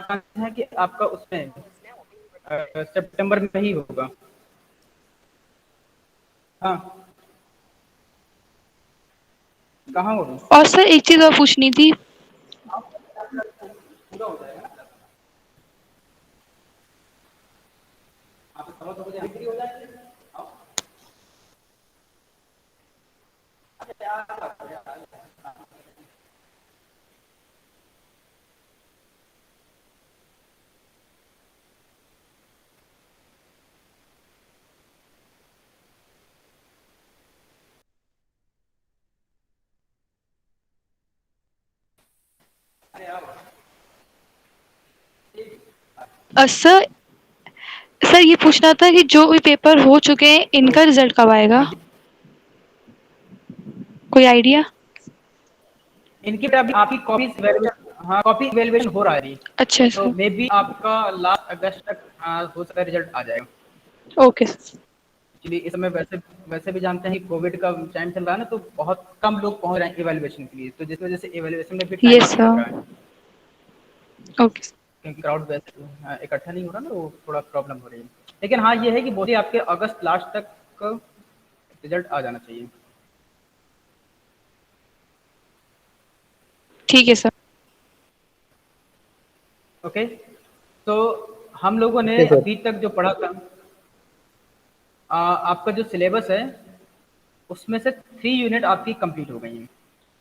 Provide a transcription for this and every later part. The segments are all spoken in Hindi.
चांस है कि आपका उसमें सितंबर में ही होगा। हाँ, कहाँ हो? और सर एक चीज और पूछनी थी। पूरा हो जाएगा ना, आप 2:15 बजे फ्री हो जाएंगे। सर सर ये पूछना था कि जो भी पेपर हो चुके हैं इनका रिजल्ट कब आएगा, हाँ जी, कोई आइडिया? इनकी भी अभी आपकी कॉपी अवेलेबल, हाँ कॉपी अवेलेबल हो रहा है अभी। अच्छा तो सर। मे बी आपका लास्ट अगस्त तक हो सकता है रिजल्ट आ जाएगा। Okay sir. एक्चुअली इस समय वैसे वैसे भी जानते हैं कि कोविड का टाइम चल रहा है ना, तो बहुत कम लोग पहुंच रहे हैं इवैल्यूएशन के लिए, तो जिस वजह से इवैल्यूएशन में भी टाइम यस लग सर। रहा है, ओके। क्योंकि क्राउड वैसे इकट्ठा नहीं हो रहा ना, वो थोड़ा प्रॉब्लम हो रही है। लेकिन हाँ ये है कि मोस्टली आपके अगस्त लास्ट तक रिजल्ट आ जाना चाहिए। ठीक है सर। ओके, तो हम लोगों ने ओके सर। अभी तक जो पढ़ा था, आपका जो सिलेबस है उसमें से 3 यूनिट आपकी कंप्लीट हो गई हैं।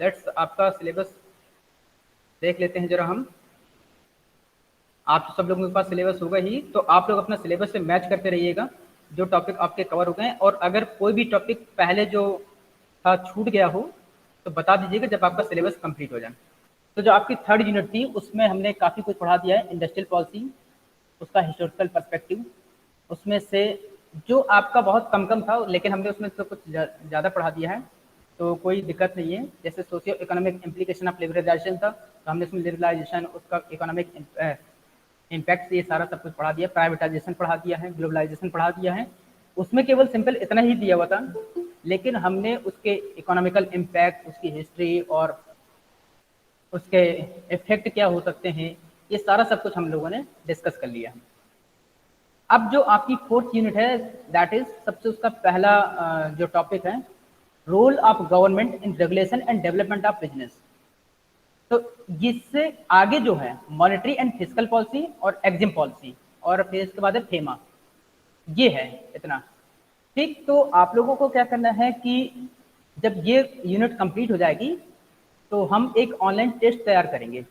लेट्स आपका सिलेबस देख लेते हैं जरा हम। आप सब लोगों के पास सिलेबस होगा ही, तो आप लोग अपना सिलेबस से मैच करते रहिएगा जो टॉपिक आपके कवर हो गए हैं, और अगर कोई भी टॉपिक पहले जो था छूट गया हो तो बता दीजिएगा जब आपका सिलेबस कंप्लीट हो जाए। तो जो आपकी 3rd यूनिट थी उसमें हमने काफ़ी कुछ पढ़ा दिया है, इंडस्ट्रियल पॉलिसी, उसका हिस्टोरिकल पर्सपेक्टिव, उसमें से जो आपका बहुत कम कम था लेकिन हमने उसमें से कुछ ज़्यादा पढ़ा दिया है, तो कोई दिक्कत नहीं है। जैसे socio economic implication of liberalization था, तो हमने उसमें लिबरलाइजेशन, उसका इकोनॉमिक इम्पैक्ट, ये सारा सब कुछ पढ़ा दिया। प्राइवेटाइजेशन पढ़ा दिया है, ग्लोबलाइजेशन पढ़ा दिया है। उसमें केवल सिंपल इतना ही दिया हुआ था, लेकिन हमने उसके इकोनॉमिकल इम्पैक्ट, उसकी हिस्ट्री और उसके इफेक्ट क्या हो सकते हैं, ये सारा सब कुछ हम लोगों ने डिस्कस कर लिया। अब जो आपकी 4th यूनिट है, दैट इज सबसे उसका पहला जो टॉपिक है, role of government in regulation and development of business. तो इससे आगे जो है मॉनेटरी एंड फिजिकल पॉलिसी और एग्जिम पॉलिसी, और फिर इसके बाद है फेमा, ये है इतना। ठीक, तो आप लोगों को क्या करना है कि जब ये यूनिट कंप्लीट हो जाएगी तो हम एक ऑनलाइन टेस्ट तैयार करेंगे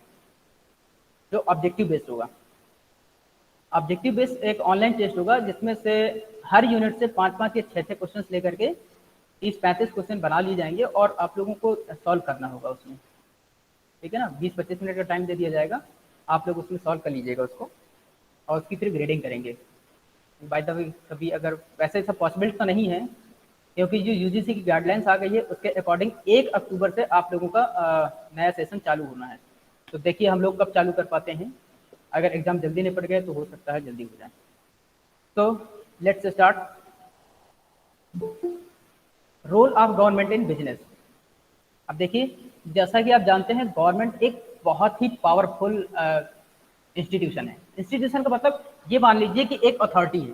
जो ऑब्जेक्टिव बेस्ड होगा। ऑब्जेक्टिव बेस्ड एक ऑनलाइन टेस्ट होगा जिसमें से हर यूनिट से 5-5 या 6-6 क्वेश्चन लेकर के 30-35 क्वेश्चन बना लिए जाएंगे और आप लोगों को सॉल्व करना होगा उसमें। ठीक है ना, 20-25 मिनट का टाइम दे दिया जाएगा, आप लोग उसमें सॉल्व कर लीजिएगा उसको, और उसकी फिर ग्रेडिंग करेंगे। बाय द वे कभी अगर वैसे सब पॉसिबल तो नहीं है, क्योंकि जो यूजीसी की गाइडलाइंस आ गई है उसके अकॉर्डिंग 1 अक्टूबर से आप लोगों का नया सेशन चालू होना है। तो देखिए हम लोग कब चालू कर पाते हैं, अगर एग्जाम जल्दी निपट गए तो हो सकता है जल्दी हो जाए। तो let's start. Role of government in business. अब देखिए, जैसा कि आप जानते हैं गवर्नमेंट एक बहुत ही पावरफुल इंस्टीट्यूशन है। इंस्टीट्यूशन का मतलब ये मान लीजिए कि एक अथॉरिटी है।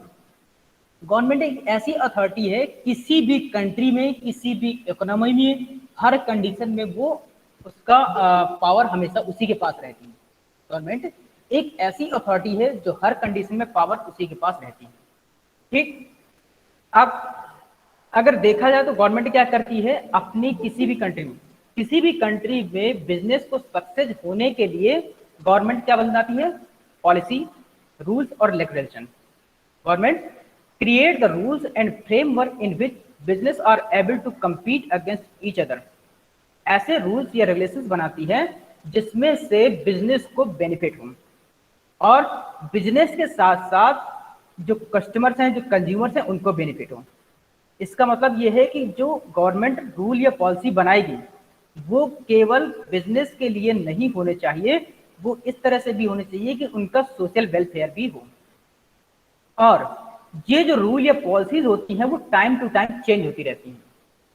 गवर्नमेंट एक ऐसी अथॉरिटी है, किसी भी कंट्री में, किसी भी इकोनॉमी में, हर कंडीशन में वो उसका पावर हमेशा उसी के पास रहती है। गवर्नमेंट एक ऐसी अथॉरिटी है जो हर कंडीशन में पावर उसी के पास रहती है। ठीक, अब अगर देखा जाए तो गवर्नमेंट क्या करती है, अपनी किसी भी कंट्री में बिजनेस को सक्सेस होने के लिए गवर्नमेंट क्या बनाती है, पॉलिसी, रूल्स और regulation. Government create the rules and framework in which business are able to compete against each other। ऐसे रूल्स या रेगुलेशंस बनाती है जिसमें से बिजनेस को बेनिफिट हो, और बिजनेस के साथ साथ जो कस्टमर्स हैं, जो कंज्यूमर्स हैं, उनको बेनिफिट हो। इसका मतलब ये है कि जो गवर्नमेंट रूल या पॉलिसी बनाएगी वो केवल बिजनेस के लिए नहीं होने चाहिए, वो इस तरह से भी होने चाहिए कि उनका सोशल वेलफेयर भी हो। और ये जो रूल या पॉलिसीज होती हैं वो टाइम टू टाइम चेंज होती रहती हैं।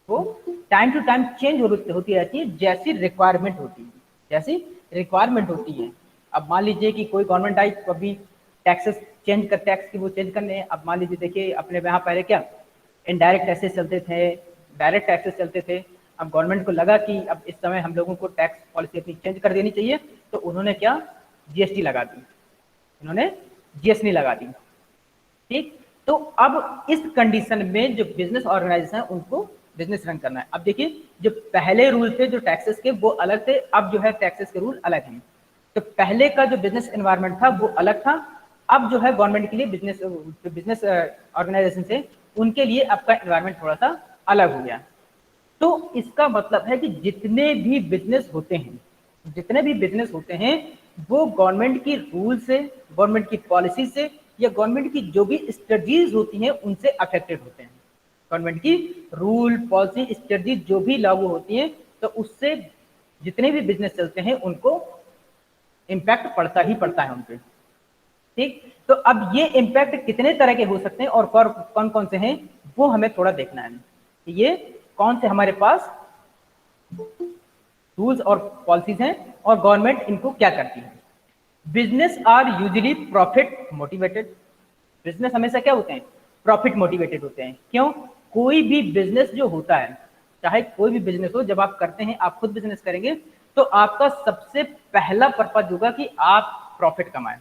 वो टाइम टू टाइम चेंज होती रहती है, जैसी रिक्वायरमेंट होती है, जैसी रिक्वायरमेंट होती है। अब मान लीजिए कि कोई गवर्नमेंट आई तो अभी टैक्सेस टैक्स की वो चेंज करने हैं। अब मान लीजिए देखिए अपने यहाँ पहले क्या इनडायरेक्ट टैक्सेस चलते थे, डायरेक्ट टैक्सेस चलते थे। अब गवर्नमेंट को लगा कि अब इस समय हम लोगों को टैक्स पॉलिसी अपनी चेंज कर देनी चाहिए, तो उन्होंने क्या जीएसटी लगा दी, उन्होंने जीएसटी लगा दी। ठीक, तो अब इस कंडीशन में जो बिजनेस ऑर्गेनाइजेशन है उनको बिजनेस रन करना है। अब देखिए जो पहले रूल थे जो टैक्सेस के वो अलग थे, अब जो है टैक्सेस के रूल अलग हैं। तो पहले का जो बिजनेस एनवायरनमेंट था वो अलग था, अब जो है गवर्नमेंट के लिए बिजनेस ऑर्गेनाइजेशन से उनके लिए आपका एनवायरनमेंट थोड़ा सा अलग हो गया। तो इसका मतलब है कि जितने भी बिजनेस होते हैं वो गवर्नमेंट की रूल से, गवर्नमेंट की पॉलिसी से या गवर्नमेंट की जो भी स्ट्रेटजीज होती हैं उनसे अफेक्टेड होते हैं। गवर्नमेंट की रूल पॉलिसी स्ट्रेटजी जो भी लागू होती हैं तो उससे जितने भी बिजनेस चलते हैं उनको इम्पैक्ट पड़ता ही पड़ता है उनपे। ठीक, तो अब ये इम्पैक्ट कितने तरह के हो सकते हैं और कौन कौन से हैं वो हमें थोड़ा देखना है। ये कौन से हमारे पास रूल्स और पॉलिसीज हैं और गवर्नमेंट इनको क्या करती है। Business are usually profit motivated. Business हमेशा क्या होते हैं, प्रॉफिट मोटिवेटेड होते हैं। क्यों, कोई भी बिजनेस जो होता है, चाहे कोई भी बिजनेस हो, जब आप करते हैं, आप खुद बिजनेस करेंगे तो आपका सबसे पहला पर्पज होगा कि आप प्रॉफिट कमाएं।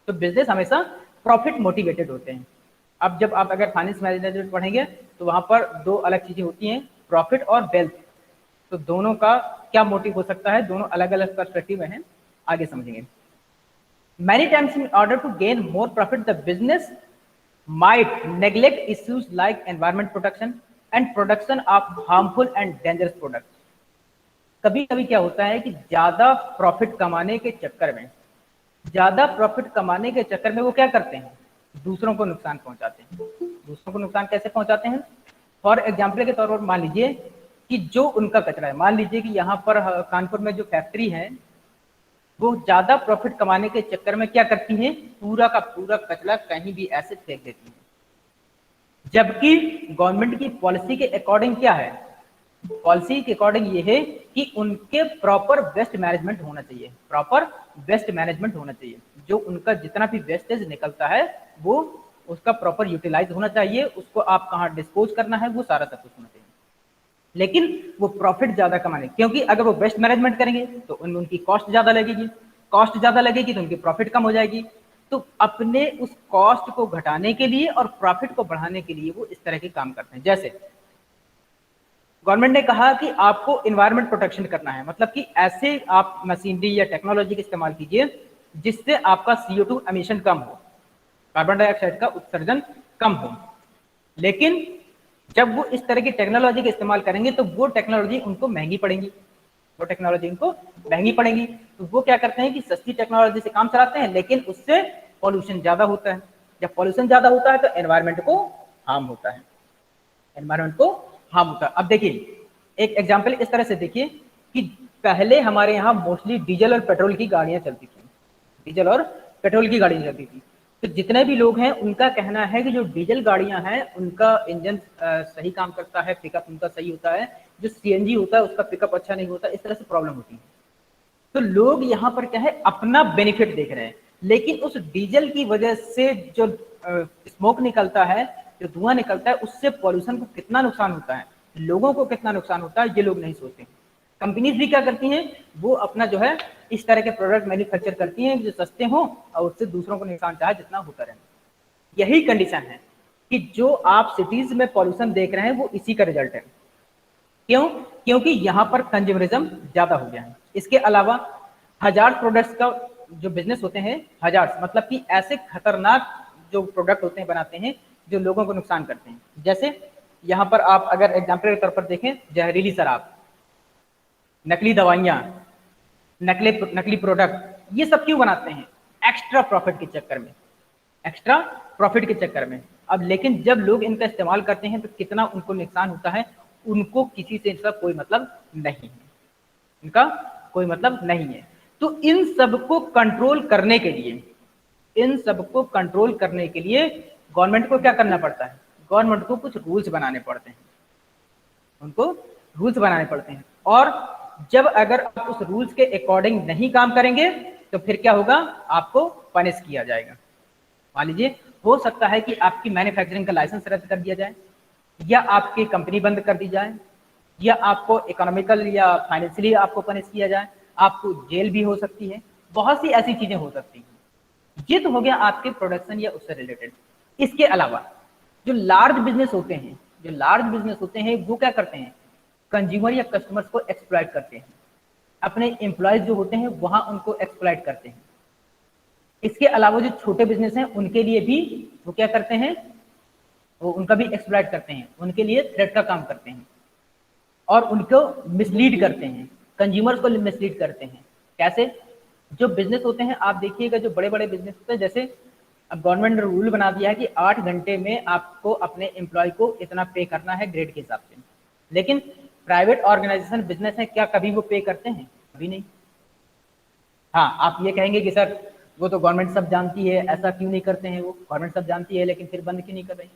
तो बिजनेस हमेशा प्रॉफिट मोटिवेटेड होते हैं। अब जब आप अगर फाइनेंस मैनेजमेंट पढ़ेंगे तो वहां पर दो अलग चीजें होती हैं, प्रॉफिट और वेल्थ। तो दोनों का क्या मोटिव हो सकता है, दोनों अलग अलग पर्सपेक्टिव में हैं, आगे समझेंगे। Many times in order to gain more profit, the business might neglect issues like environment protection and production of harmful and dangerous products. कभी कभी क्या होता है कि ज्यादा प्रॉफिट कमाने के चक्कर में वो क्या करते हैं, दूसरों को नुकसान पहुंचाते हैं। दूसरों को नुकसान कैसे पहुंचाते हैं, फॉर एग्जाम्पल के तौर पर मान लीजिए कि जो उनका कचरा है, मान लीजिए कि यहाँ पर कानपुर में जो फैक्ट्री है वो ज्यादा प्रॉफिट कमाने के चक्कर में क्या करती हैं, पूरा का पूरा कचरा कहीं भी ऐसे फेंक देती हैं। जबकि गवर्नमेंट की पॉलिसी के अकॉर्डिंग क्या है, पॉलिसी के अकॉर्डिंग ये है कि उनके प्रॉपर वेस्ट मैनेजमेंट होना चाहिए, प्रॉपर वेस्ट मैनेजमेंट होना चाहिए। जो उनका जितना भी वेस्टेज निकलता है वो उसका प्रॉपर यूटिलाइज होना चाहिए, उसको आप कहाँ डिस्पोज करना है वो सारा सब कुछ होना चाहिए। लेकिन वो प्रॉफिट ज्यादा कमाने, क्योंकि अगर वो वेस्ट मैनेजमेंट करेंगे तो उनकी कॉस्ट ज्यादा लगेगी, कॉस्ट ज्यादा लगेगी तो उनकी प्रॉफिट कम हो जाएगी। तो अपने उस कॉस्ट को घटाने के लिए और प्रॉफिट को बढ़ाने के लिए वो इस तरह के काम करते हैं। जैसे गवर्नमेंट ने कहा कि आपको इन्वायरमेंट प्रोटेक्शन करना है, मतलब कि ऐसे आप मशीनरी या टेक्नोलॉजी का इस्तेमाल कीजिए जिससे आपका CO2 एमिशन कम हो, कार्बन डाइऑक्साइड का उत्सर्जन कम हो। लेकिन जब वो इस तरह की टेक्नोलॉजी का इस्तेमाल करेंगे तो वो टेक्नोलॉजी उनको महंगी पड़ेगी, तो वो क्या करते हैं कि सस्ती टेक्नोलॉजी से काम चलाते हैं, लेकिन उससे पॉल्यूशन ज्यादा होता है। जब पॉल्यूशन ज्यादा होता है तो एनवायरनमेंट को हार्म होता है, अब देखिए एक एग्जाम्पल इस तरह से देखिए कि पहले हमारे यहाँ मोस्टली डीजल और पेट्रोल की गाड़ियां चलती थी। तो जितने भी लोग हैं उनका कहना है कि जो डीजल गाड़ियां हैं उनका इंजन सही काम करता है, पिकअप उनका सही होता है, जो CNG होता है उसका पिकअप अच्छा नहीं होता, इस तरह से प्रॉब्लम होती है। तो लोग यहाँ पर क्या है, अपना बेनिफिट देख रहे हैं, लेकिन उस डीजल की वजह से जो स्मोक निकलता है, जो धुआं निकलता है, उससे पॉल्यूशन को कितना नुकसान होता है, लोगों को कितना नुकसान होता है, ये लोग नहीं सोचते। कंपनीज भी क्या करती हैं, वो अपना जो है इस तरह के प्रोडक्ट मैन्युफैक्चर करती हैं जो सस्ते हों और उससे दूसरों को नुकसान चाहे जितना होता रहे। यही कंडीशन है कि जो आप सिटीज में पॉल्यूशन देख रहे हैं वो इसी का रिजल्ट है। क्यों, क्योंकि यहाँ पर कंज्यूमरिज्म ज्यादा हो गया है। इसके अलावा हजार प्रोडक्ट्स का जो बिजनेस होते हैं, हजार मतलब कि ऐसे खतरनाक जो प्रोडक्ट होते हैं बनाते हैं जो लोगों को नुकसान करते हैं। जैसे यहाँ पर आप अगर एग्जाम्पल के तौर पर देखें, जहरीली शराब, नकली दवाइयाँ, नकली प्रोडक्ट, ये सब क्यों बनाते हैं, एक्स्ट्रा प्रॉफिट के चक्कर में। अब लेकिन जब लोग इनका इस्तेमाल करते हैं तो कितना उनको नुकसान होता है, उनको किसी से इनका कोई मतलब नहीं है। तो इन सबको कंट्रोल करने के लिए गवर्नमेंट को क्या करना पड़ता है, गवर्नमेंट को कुछ रूल्स बनाने पड़ते हैं, और जब अगर आप उस रूल्स के अकॉर्डिंग नहीं काम करेंगे तो फिर क्या होगा, आपको पनिश किया जाएगा। मान लीजिए हो सकता है कि आपकी मैन्युफैक्चरिंग का लाइसेंस रद्द कर दिया जाए, या आपकी कंपनी बंद कर दी जाए, या आपको इकोनॉमिकल या फाइनेंशियली आपको पनिश किया जाए, आपको जेल भी हो सकती है, बहुत सी ऐसी चीजें हो सकती हैं। ये तो हो गया आपके प्रोडक्शन या उससे रिलेटेड। इसके अलावा जो लार्ज बिजनेस होते हैं, जो लार्ज बिजनेस होते हैं वो क्या करते हैं, कंज्यूमर या कस्टमर्स को एक्सप्लॉइट करते हैं, अपने एम्प्लॉयज जो होते हैं वहां उनको एक्सप्लॉइट करते हैं। इसके अलावा जो छोटे बिजनेस हैं उनके लिए भी वो क्या करते हैं, वो उनका भी एक्सप्लॉइट करते हैं, उनके लिए थ्रेट का काम करते हैं और उनको मिसलीड करते हैं, कंज्यूमर्स को मिसलीड करते हैं। कैसे, जो बिजनेस होते हैं आप देखिएगा, जो बड़े बड़े बिजनेस होते हैं, जैसे अब गवर्नमेंट ने रूल बना दिया है कि 8 घंटे में आपको अपने एम्प्लॉय को इतना पे करना है ग्रेड के हिसाब से, लेकिन प्राइवेट ऑर्गेनाइजेशन बिजनेस है, क्या कभी वो पे करते हैं? कभी नहीं। हाँ, आप ये कहेंगे कि सर वो तो गवर्नमेंट सब जानती है, ऐसा क्यों नहीं करते हैं, वो गवर्नमेंट सब जानती है लेकिन फिर बंद क्यों नहीं कर रही?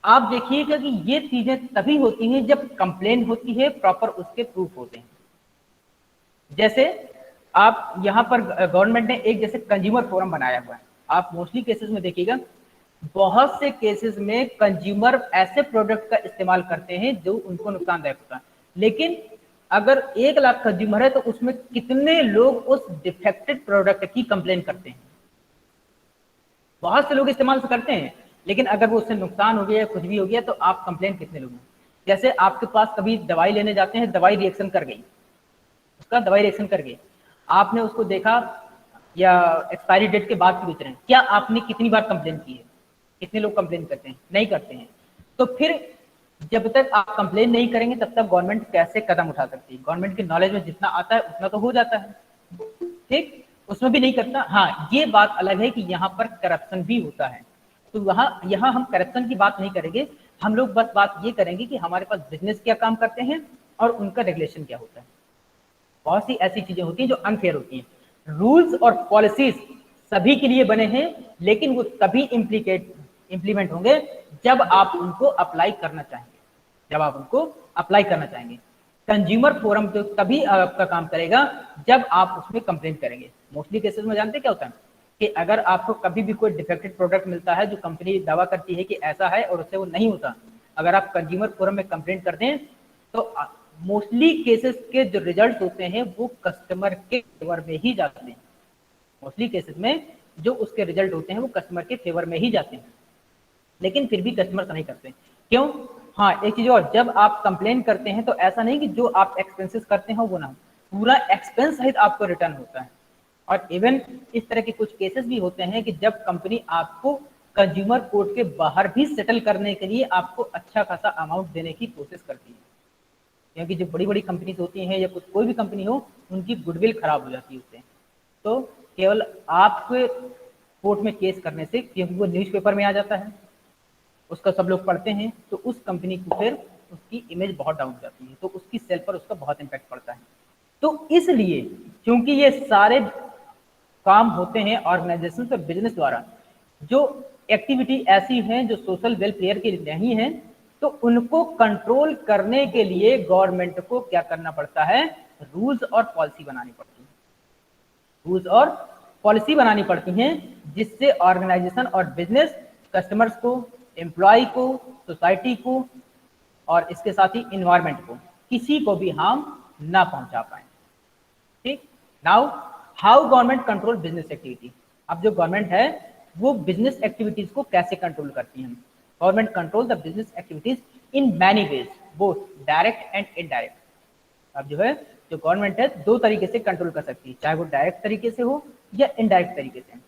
आप देखिएगा कि ये चीजें तभी होती हैं जब कंप्लेन होती है, प्रॉपर उसके प्रूफ होते हैं। जैसे आप यहाँ पर गवर्नमेंट ने एक जैसे कंज्यूमर फोरम बनाया हुआ है, आप मोस्टली केसेस में देखिएगा, बहुत से केसेस में कंज्यूमर ऐसे प्रोडक्ट का इस्तेमाल करते हैं जो उनको नुकसानदायक होता है, लेकिन अगर 1 लाख कंज्यूमर है तो उसमें कितने लोग उस डिफेक्टेड प्रोडक्ट की कंप्लेन करते हैं? बहुत से लोग इस्तेमाल करते हैं, लेकिन अगर वो उससे नुकसान हो गया या कुछ भी हो गया तो आप कंप्लेन कितने लोग हैं? जैसे आपके पास कभी दवाई लेने जाते हैं, दवाई रिएक्शन कर गई, उसका दवाई रिएक्शन कर गई, आपने उसको देखा या एक्सपायरी डेट के बाद भी बेच रहे हैं, क्या आपने कितनी बार कंप्लेन की है? कितने लोग कंप्लेन करते हैं? नहीं करते हैं। तो फिर जब तक आप कंप्लेन नहीं करेंगे तब तक गवर्नमेंट कैसे कदम उठा सकती है? गवर्नमेंट के नॉलेज में जितना आता है उतना तो हो जाता है, ठीक, उसमें भी नहीं करता। हाँ, ये बात अलग है कि यहाँ पर करप्शन भी होता है, तो यहाँ हम करप्शन की बात नहीं करेंगे, हम लोग बस बात ये करेंगे कि हमारे पास बिजनेस क्या काम करते हैं और उनका रेगुलेशन क्या होता है। बहुत सी ऐसी चीजें होती हैं जो अनफेयर होती हैं। रूल्स और पॉलिसीज सभी के लिए बने हैं, लेकिन वो तभी इम्प्लीमेंट होंगे जब आप उनको अप्लाई करना चाहेंगे, जब आप उनको अप्लाई करना चाहेंगे। कंज्यूमर फोरम तो तभी आपका काम करेगा जब आप उसमें कंप्लेन करेंगे। मोस्टली केसेस में जानते क्या होता है कि अगर आपको कभी भी कोई डिफेक्टेड प्रोडक्ट मिलता है जो कंपनी दावा करती है कि ऐसा है और उससे वो नहीं होता, अगर आप कंज्यूमर फोरम में कंप्लेंट कर दें तो मोस्टली केसेस के जो रिजल्ट होते हैं वो कस्टमर के फेवर में ही जाते हैं। मोस्टली केसेस में जो उसके रिजल्ट होते हैं वो कस्टमर के फेवर में ही जाते हैं, लेकिन फिर भी कस्टमर नहीं करते। क्यों? हाँ, एक चीज और, जब आप कंप्लेन करते हैं तो ऐसा नहीं कि जो आप एक्सपेंसेस करते हो वो ना, पूरा एक्सपेंस सहित आपको रिटर्न होता है। और इवन इस तरह के कुछ केसेस भी होते हैं कि जब कंपनी आपको कंज्यूमर कोर्ट के बाहर भी सेटल करने के लिए आपको अच्छा खासा अमाउंट देने की कोशिश करती है, क्योंकि जो बड़ी बड़ी कंपनीज होती हैं या कोई भी कंपनी हो, उनकी गुडविल खराब हो जाती है उससे। तो केवल आपके कोर्ट में केस करने से, क्योंकि वो न्यूज़पेपर में आ जाता है, उसका सब लोग पढ़ते हैं, तो उस कंपनी को फिर उसकी इमेज बहुत डाउन हो जाती है, तो उसकी सेल पर उसका बहुत इम्पैक्ट पड़ता है। तो इसलिए क्योंकि ये सारे काम होते हैं ऑर्गेनाइजेशन और बिजनेस द्वारा, जो एक्टिविटी ऐसी हैं जो सोशल वेलफेयर के लिए नहीं है, तो उनको कंट्रोल करने के लिए गवर्नमेंट को क्या करना पड़ता है? रूल्स और पॉलिसी बनानी पड़ती है। रूल्स और पॉलिसी बनानी पड़ती हैं जिससे ऑर्गेनाइजेशन और बिजनेस कस्टमर्स को, एम्प्लॉय को, सोसाइटी को और इसके साथ ही इन्वायरमेंट को किसी को भी हार्म ना पहुंचा पाए। ठीक, now how government control business activity. अब जो गवर्नमेंट है वो बिजनेस एक्टिविटीज को कैसे कंट्रोल करती है? Government control the business activities in many ways, both direct and indirect. अब जो है, जो गवर्नमेंट है 2 तरीके से कंट्रोल कर सकती है, चाहे वो डायरेक्ट तरीके से हो या इनडायरेक्ट तरीके से।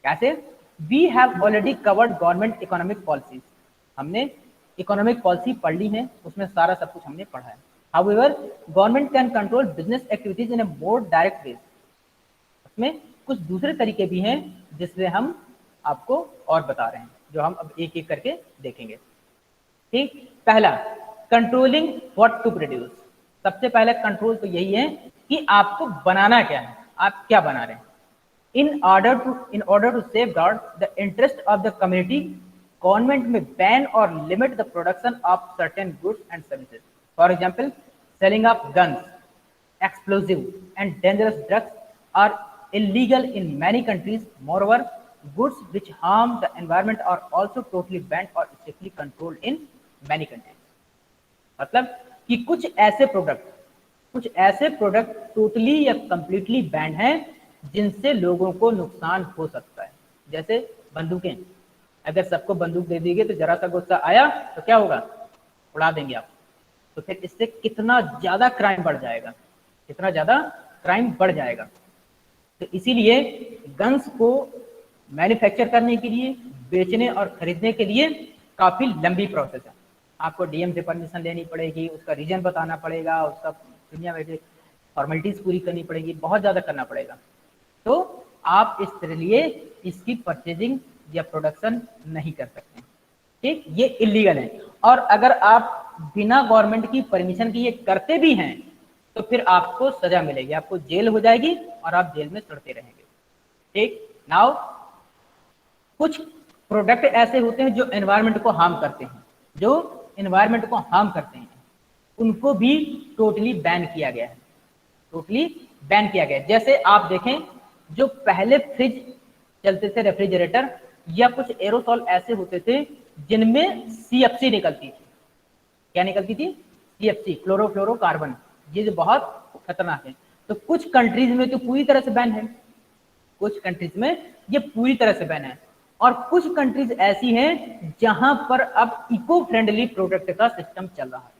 कैसे? We have already covered government economic policies. हमने इकोनॉमिक पॉलिसी पढ़ ली है, उसमें सारा सब कुछ हमने पढ़ा है। However government can control business activities in a more direct ways. उसमें कुछ दूसरे तरीके भी हैं जिससे हम आपको और बता रहे हैं, जो हम अब एक एक करके देखेंगे। ठीक, पहला, कंट्रोलिंग व्हाट टू प्रोड्यूस। सबसे पहले कंट्रोल तो यही है कि आपको बनाना क्या है, आप क्या बना रहे हैं। in order to safeguard the interest of the community, government may ban or limit the production of certain goods and services. For example, selling of guns, explosive and dangerous drugs are illegal in many countries. Moreover, goods which harm the environment are also totally banned or strictly controlled in many countries. मतलब कि कुछ ऐसे प्रोडक्ट टोटली या कंप्लीटली बैंड हैं जिनसे लोगों को नुकसान हो सकता है। जैसे बंदूकें, अगर सबको बंदूक दे दी गई तो जरा सा गुस्सा आया तो क्या होगा, उड़ा देंगे आप। तो फिर इससे कितना ज्यादा क्राइम बढ़ जाएगा, कितना ज्यादा क्राइम बढ़ जाएगा। तो इसीलिए गन्स को मैन्युफैक्चर करने के लिए, बेचने और खरीदने के लिए काफी लंबी प्रोसेस है। आपको डीएम से परमिशन लेनी पड़ेगी, उसका रीजन बताना पड़ेगा, उसका दुनिया में फॉर्मेलिटीज पूरी करनी पड़ेगी, बहुत ज्यादा करना पड़ेगा। तो आप इसलिए इसकी परचेजिंग या प्रोडक्शन नहीं कर सकते, ठीक, ये इलीगल है। और अगर आप बिना गवर्नमेंट की परमिशन के ये करते भी हैं तो फिर आपको सजा मिलेगी, आपको जेल हो जाएगी और आप जेल में सड़ते रहेंगे, ठीक। नाउ कुछ प्रोडक्ट ऐसे होते हैं जो एनवायरनमेंट को हार्म करते हैं, जो एनवायरनमेंट को हार्म करते हैं, उनको भी टोटली बैन किया गया है, टोटली बैन किया गया है। जैसे आप देखें, जो पहले फ्रिज चलते थे, रेफ्रिजरेटर या कुछ एरोसॉल ऐसे होते थे जिनमें सीएफसी निकलती थी। क्या निकलती थी? सीएफसी, क्लोरोफ्लोरोकार्बन, ये जो बहुत खतरनाक है। तो कुछ कंट्रीज में तो पूरी तरह से बैन है, कुछ कंट्रीज में ये पूरी तरह से बैन है, और कुछ कंट्रीज ऐसी हैं जहां पर अब इको फ्रेंडली प्रोडक्ट का सिस्टम चल रहा है,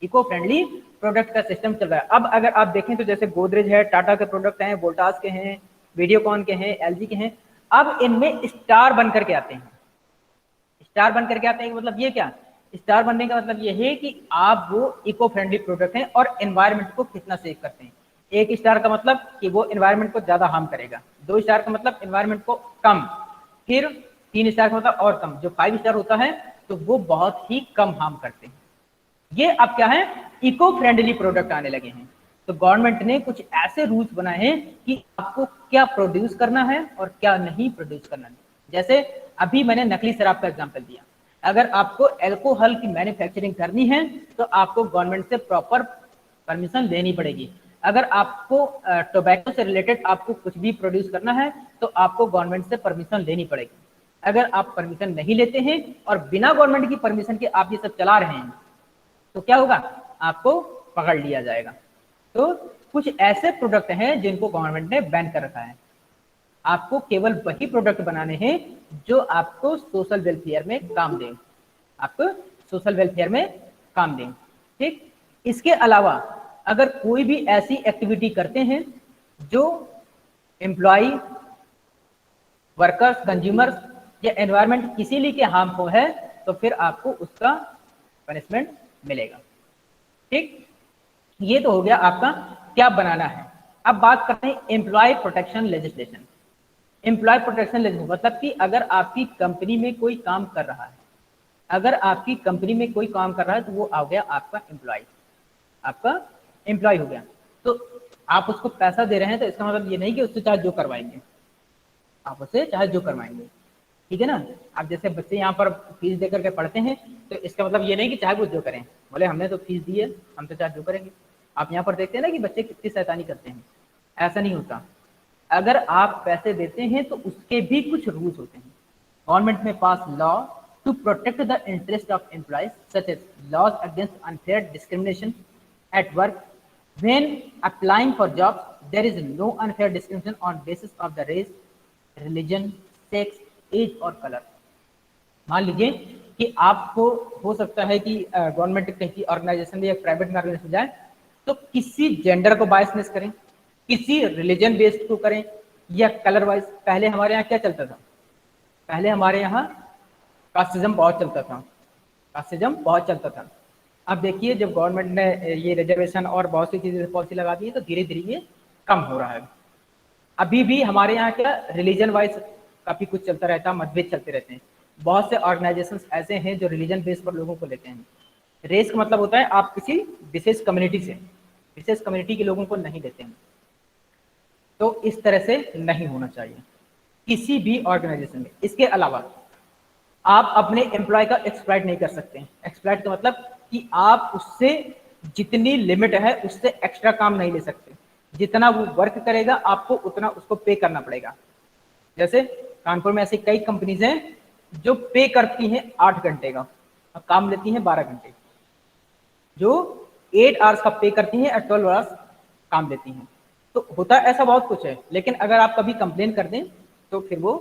इको फ्रेंडली प्रोडक्ट का सिस्टम चल रहा है। अब अगर आप देखें तो जैसे गोदरेज है, टाटा के प्रोडक्ट हैं, वोल्टास के हैं, वीडियोकॉन के हैं, एलजी के हैं, अब इनमें स्टार बन करके आते हैं। स्टार बन करके आते हैं मतलब ये क्या, स्टार बनने का मतलब ये है कि आप वो इको फ्रेंडली प्रोडक्ट हैं और एनवायरनमेंट को कितना सेव करते हैं। एक स्टार का मतलब कि वो एनवायरनमेंट को ज्यादा हार्म करेगा, 2 स्टार का मतलब एनवायरनमेंट को कम, फिर 3 स्टार का मतलब और कम, जो 5 स्टार होता है तो वो बहुत ही कम हार्म करते हैं। ये अब क्या है, इको फ्रेंडली प्रोडक्ट आने लगे हैं। तो गवर्नमेंट ने कुछ ऐसे रूल्स बनाए हैं कि आपको क्या प्रोड्यूस करना है और क्या नहीं प्रोड्यूस करना है। जैसे अभी मैंने नकली शराब का एग्जांपल दिया, अगर आपको अल्कोहल की मैन्युफैक्चरिंग करनी है तो आपको गवर्नमेंट से प्रॉपर परमिशन लेनी पड़ेगी। अगर आपको टोबैको से रिलेटेड आपको कुछ भी प्रोड्यूस करना है तो आपको गवर्नमेंट से परमिशन लेनी पड़ेगी। अगर आप परमिशन नहीं लेते हैं और बिना गवर्नमेंट की परमिशन के आप ये सब चला रहे हैं तो क्या होगा, आपको पकड़ लिया जाएगा। तो कुछ ऐसे प्रोडक्ट हैं जिनको गवर्नमेंट ने बैन कर रखा है। आपको केवल वही प्रोडक्ट बनाने हैं जो आपको सोशल वेलफेयर में काम दें, आपको सोशल वेलफेयर में काम दें, ठीक। इसके अलावा अगर कोई भी ऐसी एक्टिविटी करते हैं जो एम्प्लॉय, वर्कर्स, कंज्यूमर्स या एनवायरनमेंट किसी लिए के हार्मफुल है तो फिर आपको उसका पनिशमेंट मिलेगा, ठीक। ये तो हो गया आपका क्या बनाना है। अब बात करते हैं employ protection legislation. Employ protection legislation मतलब कि अगर आपकी कंपनी में कोई काम कर रहा है, अगर आपकी कंपनी में कोई काम कर रहा है तो वो आ गया आपका एम्प्लॉय, आपका एम्प्लॉय हो गया। तो आप उसको पैसा दे रहे हैं तो इसका मतलब ये नहीं कि उससे चाहे जो करवाएंगे, आप उससे चाहे जो करवाएंगे, ठीक है ना। आप जैसे बच्चे यहाँ पर फीस दे करके पढ़ते हैं तो इसका मतलब ये नहीं कि चाहे वो जो करें, बोले हमने तो फीस दी है हम तो चाहे जो करेंगे। आप यहाँ पर देखते हैं ना कि बच्चे कितनी शैतानी करते हैं, ऐसा नहीं होता। अगर आप पैसे देते हैं तो उसके भी कुछ रूल्स होते हैं। गवर्नमेंट में pass law to protect the interest of employees such as laws against unfair discrimination at work when applying for jobs there is no unfair discrimination on basis of the race, religion, sex, age और कलर। मान लीजिए कि आपको हो सकता है कि गवर्नमेंट कहीं ऑर्गेनाइजेशन में या प्राइवेट में ऑर्गेनाइजेशन जाए तो किसी जेंडर को बायसनेस करें, किसी रिलीजन बेस्ड को करें या कलर वाइज। पहले हमारे यहाँ क्या चलता था, पहले हमारे यहाँ कास्टिज्म बहुत चलता था, कास्टिज्म बहुत चलता था। अब देखिए जब गवर्नमेंट ने ये रिजर्वेशन और बहुत सी चीजें पॉलिसी लगा दी है तो धीरे धीरे ये कम हो रहा है। अभी भी हमारे यहाँ क्या रिलीजन वाइज काफी कुछ चलता रहता है, मतभेद चलते रहते हैं। बहुत से ऑर्गेनाइजेशंस ऐसे हैं जो रिलीजन बेस पर लोगों को लेते हैं। रेस का मतलब होता है आप किसी विशेष कम्युनिटी से, विशेष कम्युनिटी के लोगों को नहीं देते हैं। तो इस तरह से नहीं होना चाहिए किसी भी ऑर्गेनाइजेशन में। इसके अलावा आप अपने एम्प्लॉय का एक्सप्लॉइट नहीं कर सकते हैं। एक्सप्लॉइट का मतलब कि आप उससे जितनी लिमिट है उससे एक्स्ट्रा काम नहीं ले सकते। जितना वो वर्क करेगा आपको उतना उसको पे करना पड़ेगा। जैसे कानपुर में ऐसी कई कंपनीज हैं जो पे करती हैं 8 घंटे का और काम लेती हैं 12 घंटे, जो 8 आवर्स का पे करती हैं और 12 आवर्स काम लेती हैं। तो होता ऐसा बहुत कुछ है, लेकिन अगर आप कभी कंप्लेन कर दें तो फिर वो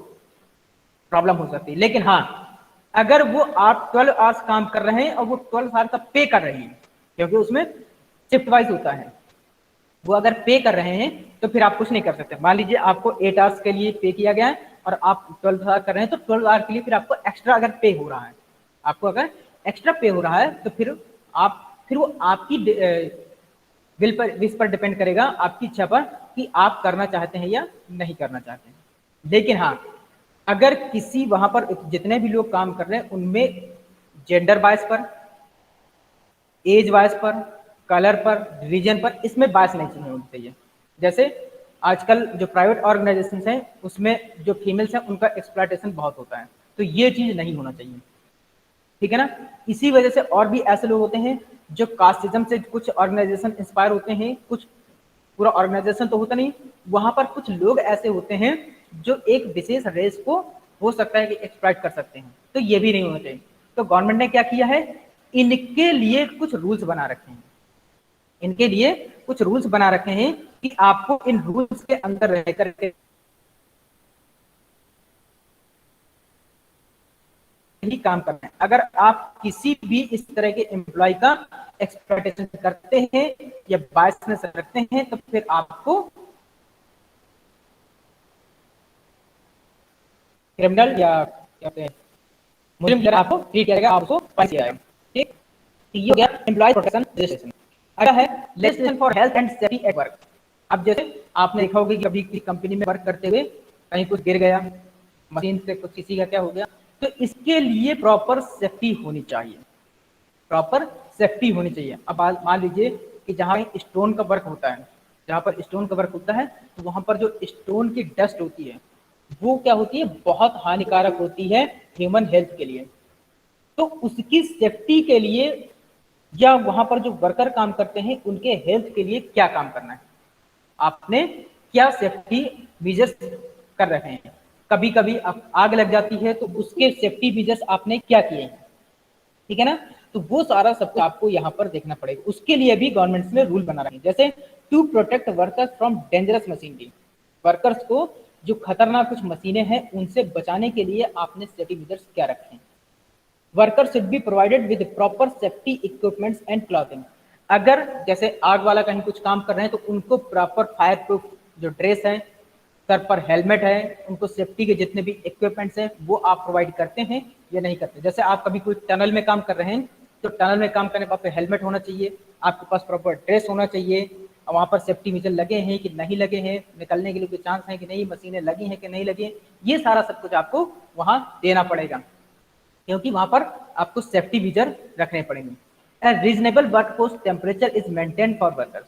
प्रॉब्लम हो सकती है। लेकिन हाँ, अगर वो आप 12 आवर्स काम कर रहे हैं और वो 12 आवर्स का पे कर रहे हैं, क्योंकि उसमें शिफ्ट वाइज होता है, वो अगर पे कर रहे हैं तो फिर आप कुछ नहीं कर सकते। मान लीजिए आपको 8 आवर्स के लिए पे किया गया है और आप 12 आवर्स कर रहे हैं, तो 12 आवर्स के लिए फिर आपको एक्स्ट्रा अगर पे हो रहा है, आपको अगर एक्स्ट्रा पे हो रहा है तो फिर वो आपकी विश पर डिपेंड करेगा, आपकी इच्छा पर, कि आप करना चाहते हैं या नहीं करना चाहते हैं। लेकिन हाँ, अगर किसी वहां पर जितने भी लोग काम कर रहे हैं उनमें जेंडर बायस पर, एज बायस पर, कलर पर, रिलीजन पर, इसमें बायस नहीं होनी चाहिए। जैसे आजकल जो प्राइवेट ऑर्गेनाइजेशन हैं उसमें जो फीमेल्स हैं उनका एक्सप्लॉयटेशन बहुत होता है, तो ये चीज नहीं होना चाहिए, ठीक है ना। इसी वजह से और भी ऐसे लोग होते हैं जो कास्टिज्म से कुछ ऑर्गेनाइजेशन इंस्पायर होते हैं, कुछ पूरा ऑर्गेनाइजेशन तो होता नहीं, वहां पर कुछ लोग ऐसे होते हैं जो एक विशेष रेस को हो सकता है कि एक्सप्लॉइट कर सकते हैं, तो ये भी नहीं होना चाहिए। तो गवर्नमेंट ने क्या किया है, इनके लिए कुछ रूल्स बना रखे हैं, इनके लिए कुछ रूल्स बना रखे हैं कि आपको इन रूल्स के अंदर रह करके ही काम करना है। अगर आप किसी भी इस तरह के एम्प्लॉय का एक्सप्लॉयटेशन करते हैं या बायसनेस रखते हैं तो फिर आपको क्रिमिनल या क्या कहते हैं मुजरिम की आपको ट्रीट करेगा, आपको फाइन किया जाएगा, ठीक। ये हो गया एम्प्लॉय प्रोटेक्शन लेजिस्लेशन। अगला है legislation for health and safety at work. अब जैसे आपने देखा होगा कि कभी किसी कंपनी में वर्क करते हुए कहीं कुछ गिर गया, मशीन से कुछ किसी का क्या हो गया, तो इसके लिए प्रॉपर सेफ्टी होनी चाहिए, प्रॉपर सेफ्टी होनी चाहिए। अब मान लीजिए कि जहाँ स्टोन का वर्क होता है, जहाँ पर स्टोन का वर्क होता है तो वहां पर जो स्टोन की डस्ट होती है वो क्या होती है, बहुत हानिकारक होती है ह्यूमन हेल्थ के लिए। तो उसकी सेफ्टी के लिए या वहां पर जो वर्कर काम करते हैं उनके हेल्थ के लिए क्या काम करना है, आपने क्या सेफ्टी मेजर्स कर रहे हैं। कभी कभी आग लग जाती है तो उसके सेफ्टी मेजर्स आपने क्या किए हैं, ठीक है ना। तो वो सारा सब आपको यहाँ पर देखना पड़ेगा, उसके लिए भी गवर्नमेंट ने रूल बना रहे हैं। जैसे to protect workers from dangerous machinery, workers को जो खतरनाक कुछ मशीनें हैं उनसे बचाने के लिए आपने सेफ्टी मेजर्स क्या रखे हैं। Worker should be provided with proper safety equipments and clothing. अगर जैसे आग वाला कहीं कुछ काम कर रहे हैं तो उनको प्रॉपर फायर प्रूफ जो ड्रेस है, सर पर हेलमेट है, उनको सेफ्टी के जितने भी इक्विपमेंट्स हैं वो आप प्रोवाइड करते हैं या नहीं करते। जैसे आप कभी कोई टनल में काम कर रहे हैं तो टनल में काम करने पर हेलमेट होना चाहिए, आपके पास प्रॉपर ड्रेस होना चाहिए, वहाँ पर सेफ्टी मेजर लगे हैं कि नहीं लगे हैं, निकलने के लिए कोई चांस है कि नहीं, मशीनें लगी हैं कि नहीं लगी, ये सारा सब कुछ आपको वहाँ देना पड़ेगा, क्योंकि वहां पर आपको सेफ्टी मेजर रखने पड़ेंगे। And reasonable workforce temperature is maintain for workers.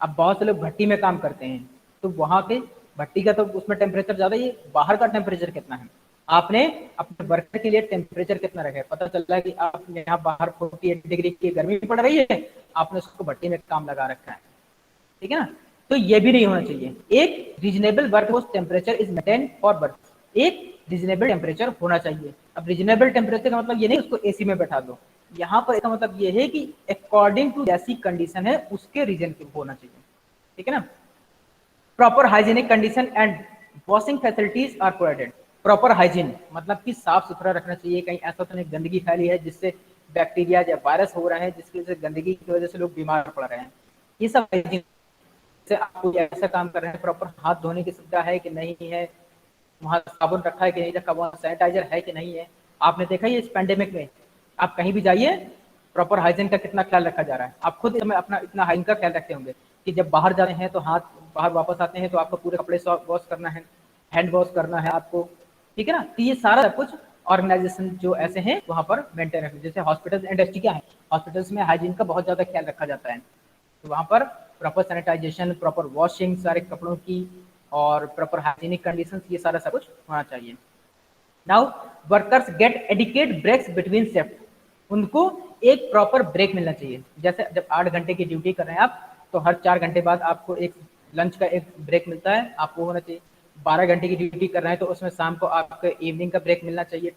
अब बहुत से लोग भट्टी में काम करते हैं तो वहां के भट्टी का तो उसमें टेम्परेचर ज्यादा ही, बाहर का टेम्परेचर कितना है, आपने अपने वर्कर के लिए टेम्परेचर कितना रखा है। पता चल रहा है कि आप यहाँ बाहर 48 डिग्री की गर्मी पड़ रही है, आपने उसको भट्टी में काम लगा रखा है, ठीक है ना। तो ये भी नहीं होना चाहिए। एक reasonable workforce temperature is maintain for workers, एक रीजनेबल टेम्परेचर होना चाहिए। अब रीजनेबल टेम्परेचर का मतलब ये नहीं उसको एसी में बैठा दो, यहाँ पर इसका मतलब ये है कि अकॉर्डिंग टू जैसी कंडीशन है उसके रीजन के होना चाहिए, ठीक है ना। Proper hygienic condition and washing facilities are provided. Proper hygiene मतलब कि साफ सुथरा रखना चाहिए, कहीं ऐसा तो नहीं गंदगी फैली है जिससे बैक्टीरिया या वायरस हो रहे हैं जिसकी वजह से गंदगी की वजह से लोग बीमार पड़ रहे हैं, ये सब हाइजीन। जैसे आप कोई ऐसा काम कर रहे हैं, प्रॉपर हाथ धोने की सुविधा है कि नहीं है, वहां साबुन रखा है कि नहीं रखा, वहां सैनिटाइजर है कि नहीं है। आपने देखा है इस पैंडेमिक में आप कहीं भी जाइए प्रॉपर हाइजीन का कितना ख्याल रखा जा रहा है। आप खुद इसमें अपना इतना हाइजीन का ख्याल रखते होंगे कि जब बाहर जाते हैं तो हाथ, बाहर वापस आते हैं तो आपको पूरे कपड़े वॉश करना है, हैंड वॉश करना है आपको, ठीक है ना। तो ये सारा कुछ ऑर्गेनाइजेशन जो ऐसे हैं वहां पर मेंटेन रखते हैं। जैसे हॉस्पिटल इंडस्ट्री क्या है, हॉस्पिटल्स में हाइजीन का बहुत ज्यादा ख्याल रखा जाता है, तो वहां पर प्रॉपर सैनिटाइजेशन, प्रॉपर वॉशिंग सारे कपड़ों की और प्रॉपर हाइजीनिक कंडीशंस, ये सारा सब कुछ होना चाहिए। Now workers get adequate breaks between shift, उनको एक प्रॉपर ब्रेक मिलना चाहिए। जैसे जब 8 घंटे की ड्यूटी कर रहे हैं आप तो हर 4 घंटे बाद आपको एक लंच का एक ब्रेक मिलता है, आपको होना चाहिए। 12 घंटे की ड्यूटी कर रहे हैं तो उसमें शाम को आपको इवनिंग का ब्रेक मिलना चाहिए,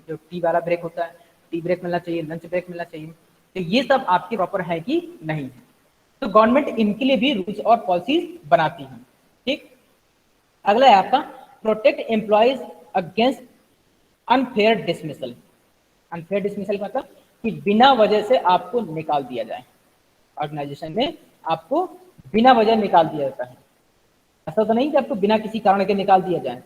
जो टी वाला ब्रेक होता है, टी ब्रेक मिलना चाहिए, लंच ब्रेक मिलना चाहिए। तो ये सब आपकी प्रॉपर है कि नहीं है। तो गवर्नमेंट इनके लिए भी रूल्स और पॉलिसीज बनाती है। ठीक, अगला है आपका protect employees against unfair dismissal. Unfair dismissal मतलब कि बिना वजह से आपको निकाल दिया जाए, ऑर्गेनाइजेशन में आपको बिना वजह निकाल दिया जाता है। ऐसा तो नहीं कि आपको बिना किसी कारण के निकाल दिया जाए,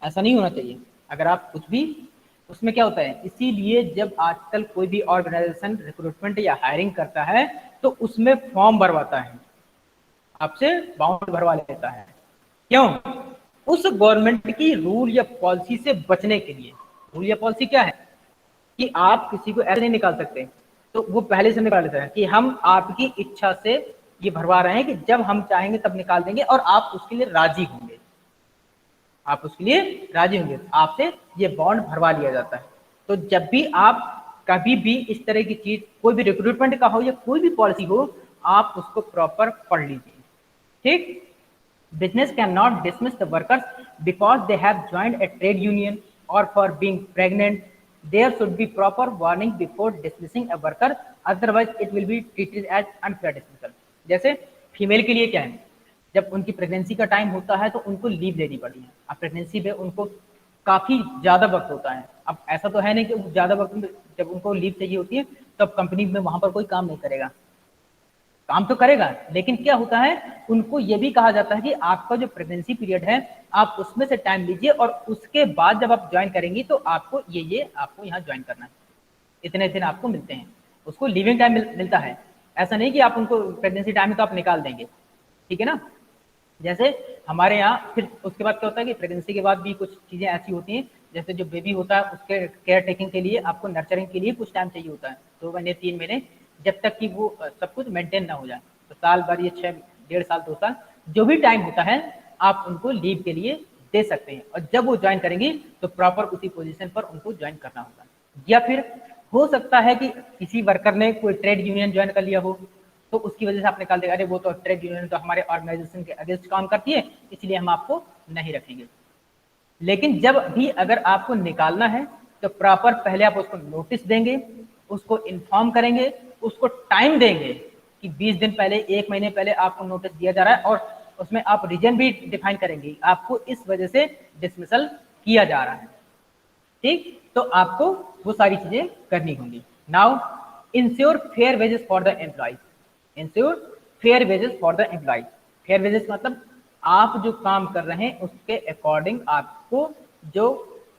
ऐसा नहीं होना चाहिए। अगर आप कुछ भी, उसमें क्या होता है, इसीलिए जब आजकल कोई भी ऑर्गेनाइजेशन रिक्रूटमेंट या हायरिंग करता है तो उसमें फॉर्म भरवाता है, आपसे बाउंड भरवा लेता है। क्यों? उस गवर्नमेंट की रूल या पॉलिसी से बचने के लिए। रूल या पॉलिसी क्या है कि आप किसी को ऐसे नहीं निकाल सकते, तो वो पहले से निकाल लेते हैं कि हम आपकी इच्छा से ये भरवा रहे हैं कि जब हम चाहेंगे तब निकाल देंगे और आप उसके लिए राजी होंगे, आप उसके लिए राजी होंगे, आपसे ये बॉन्ड भरवा लिया जाता है। तो जब भी आप कभी भी इस तरह की चीज, कोई भी रिक्रूटमेंट का हो या कोई भी पॉलिसी हो, आप उसको प्रॉपर पढ़ लीजिए। ठीक, business cannot dismiss the workers because they have joined a trade union or for being pregnant. There should be proper warning before dismissing a worker, otherwise it will be treated as unfair dismissal. जैसे फीमेल के लिए क्या है, जब उनकी प्रेगनेंसी का टाइम होता है तो उनको लीव लेनी पड़ती है। अब प्रेगनेंसी में उनको काफी ज्यादा वक्त होता है। अब ऐसा तो है नहीं कि ज्यादा वक्त में जब उनको लीव चाहिए होती है तब कंपनी में वहां पर कोई काम नहीं करेगा, काम तो करेगा, लेकिन क्या होता है, उनको ये भी कहा जाता है कि आपका जो प्रेगनेंसी पीरियड है आप उसमें से टाइम लीजिए और उसके बाद जब आप ज्वाइन करेंगी तो आपको ये आपको यहाँ ज्वाइन करना है, इतने दिन आपको मिलते हैं, उसको लिविंग टाइम मिलता है। ऐसा नहीं कि आप उनको प्रेगनेंसी टाइम में तो आप निकाल देंगे, ठीक है ना। जैसे हमारे यहाँ फिर उसके बाद क्या होता है कि प्रेगनेंसी के बाद भी कुछ चीज़ें ऐसी होती हैं, जैसे जो बेबी होता है उसके केयर टेकिंग के लिए आपको नर्चरिंग के लिए कुछ टाइम चाहिए होता है, 2 महीने 3 महीने, जब तक कि वो सब कुछ मेंटेन ना हो जाए। तो साल भर, ये 6 1.5 साल 2 साल जो भी टाइम होता है आप उनको लीव के लिए दे सकते हैं, और जब वो ज्वाइन करेंगी तो प्रॉपर उसी पोजीशन पर उनको ज्वाइन करना होगा। या फिर हो सकता है कि किसी वर्कर ने कोई ट्रेड यूनियन ज्वाइन कर लिया हो तो उसकी वजह से आप निकाल देगा, अरे वो तो ट्रेड यूनियन तो हमारे ऑर्गेनाइजेशन के अगेंस्ट काम करती है इसलिए हम आपको नहीं रखेंगे। लेकिन जब भी अगर आपको निकालना है तो प्रॉपर पहले आप उसको नोटिस देंगे, उसको इन्फॉर्म करेंगे, उसको टाइम देंगे कि 20 दिन पहले, 1 महीने पहले आपको नोटिस दिया जा रहा है, और उसमें आप रीजन भी डिफाइन करेंगे आपको इस वजह से डिसमिसल किया जा रहा है। ठीक, तो आपको वो सारी चीजें करनी होंगी। Now ensure fair wages for the employees. Ensure fair wages for the employees. Fair wages मतलब आप जो काम कर रहे हैं उसके अकॉर्डिंग आपको जो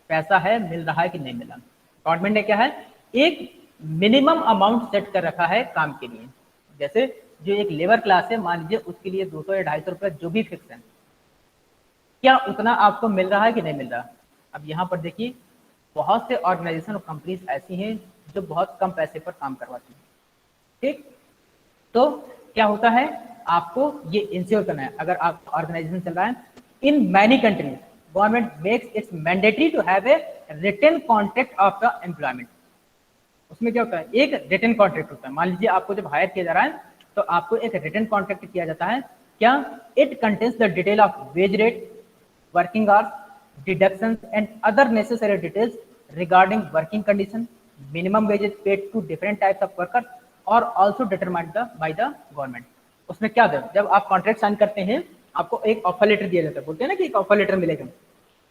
पैसा है मिल रहा है कि नहीं मिल रहा। गवर्नमेंट ने क्या है, एक मिनिमम अमाउंट सेट कर रखा है काम के लिए। जैसे जो एक लेबर क्लास है, मान लीजिए उसके लिए 200 या 250 रुपये जो भी फिक्स है, क्या उतना आपको मिल रहा है कि नहीं मिल रहा। अब यहाँ पर देखिए बहुत से ऑर्गेनाइजेशन और कंपनीज ऐसी हैं जो बहुत कम पैसे पर काम करवाती हैं। ठीक, तो क्या होता है, आपको ये इंश्योर करना है। अगर आप ऑर्गेनाइजेशन चल रहा है, in many countries government makes its mandatory to have a written contract of the employment. उसमें क्या होता है, एक रिटन कॉन्ट्रैक्ट होता है। मान लीजिए आपको जब हायर किया जा रहा है तो आपको एक रिटन कॉन्ट्रैक्ट किया जाता है। क्या? It contains the detail of wage rate, working hours, deductions and other necessary details regarding working condition, minimum wages paid to different types of workers or also determined by the government। उसमें क्या होता है, जब आप कॉन्ट्रैक्ट साइन करते हैं आपको एक ऑफर लेटर दिया जाता है, बोलते हैं ना कि एक ऑफर लेटर मिलेगा,